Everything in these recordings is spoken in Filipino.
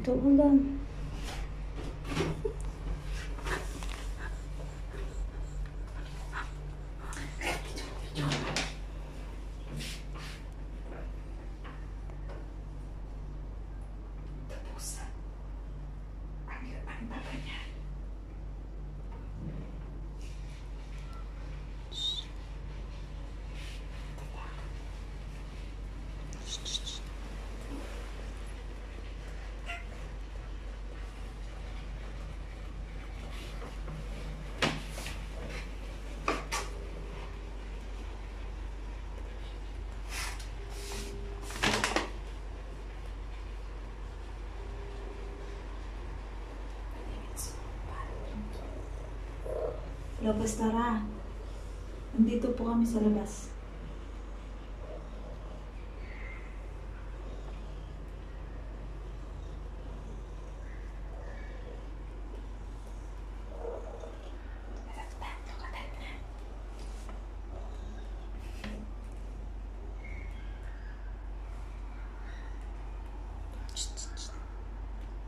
Ito ulam. Labas tara. Nandito po kami sa labas.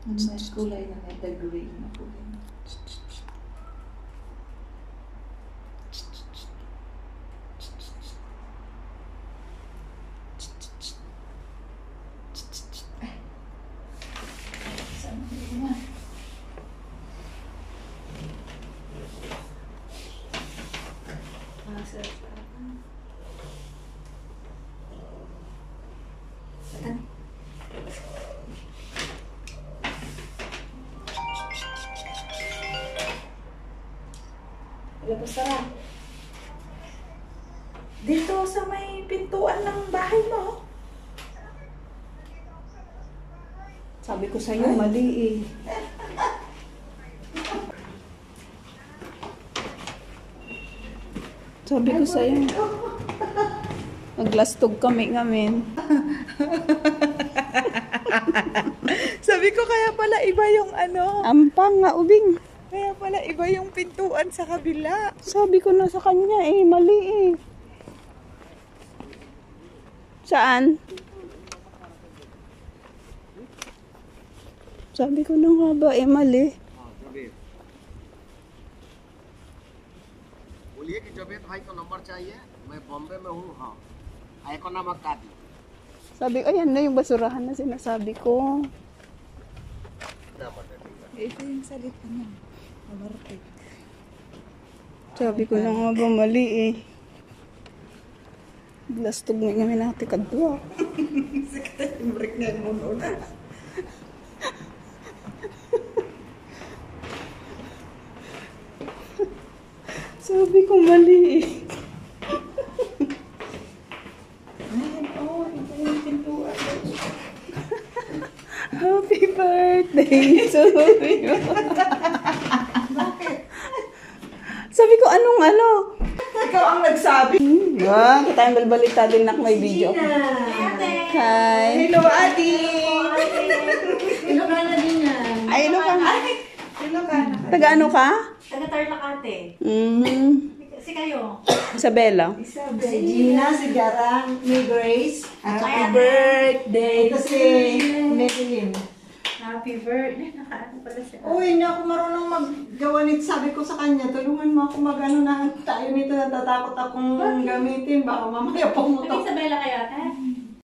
Ang may kulay na may green na kulay. Labas tara. Dito sa may pintuan ng bahay mo. Sabi ko sa'yo, mali eh. Sabi ko sa'yo. Naglastog kami ngamin. Sabi ko kaya pala iba yung ano. Ampang nga, ubing. Kaya pala iba yung pintuan sa kabila. Sabi ko na sa kanya eh, mali eh. Saan? Sabi ko na nga ba eh, mali. बोलिए कि जवेद भाई को नंबर चाहिए मैं बॉम्बे में हूँ हाँ आए को नाम कादी Sabi ko, ayan na yung basurahan na sinasabi ko. Ito yung salita niya. Mamarapit. Sabi ko na nga ba mali eh. Blastog nga kami natin kadwa. Sakit yung break na yung muno na. Sabi ko mali eh. Happy birthday to you. Bakit? Sabi ko, anong ano? Ikaw ang nagsabi. Kita tayong balbalita din na may video. Hi. Hello, Adi. Hello ka na din yan. Ay, hello ka. Hello ka na. Taga ano ka? Taga-Tarlac-Ate. Si kayo? Isabella. Si Gina, si Garang, ni Grace. Happy birthday. Ito si Madeline. Happy birthday. Nakaano pala siya. Uy, hindi ako marunong maggawa nito. Sabi ko sa kanya, tulungan mo ako mag-ano na tayo nito. Natatakot akong gamitin. Baka mamaya pumutok. Isabela kayo ate?